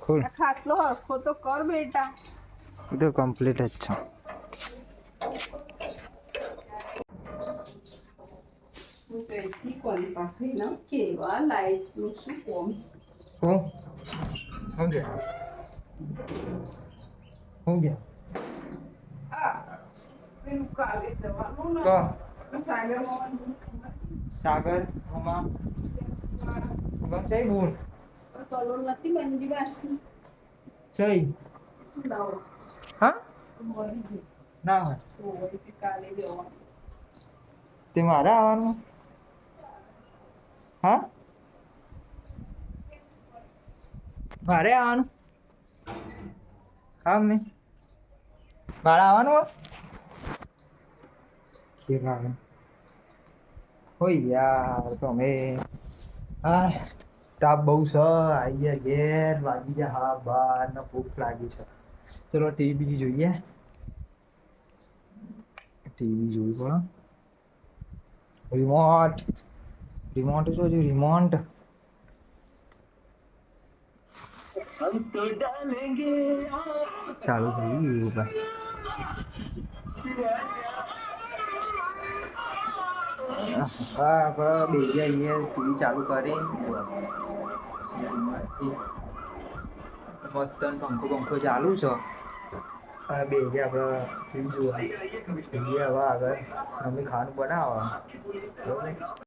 ખોલ ખાટલો હરખો તો કર બેટા. એ તો કમ્પ્લીટ જ છે. હું તો એટલી કોલી પાખી ના કેવા લાઈટ નું શું કોમ. હું ગયા હું ગયા પેલું કાલે જવાનું ને તો સાગર સાગર ઉમા જઈ બુન કલોલ નથી બંદી વાસી જઈ ના હા ના હોય કાલે જવાનું. તે મારે આવવાનું હા મારે આવવાનું હા મમ્મી મારે આવવાનું હોય યાર તમે હા તાપ બહુ છે આઈ ગયા ઘેર વાગી ગયા હા બાર ને ભૂખ લાગી છે ચલો ટીવી જોઈએ ટીવી જોવી પડે રિમોટ રિમોટ જો રિમોટ ચાલુ થઈ ગયું હા આપડે બેસી અહીંયા ટીવી ચાલુ કરી મસ્ત પંખો પંખો ચાલુ છે અને બે આપડે હવે આગળ મમ્મી ખાવાનું બનાવે બરોબર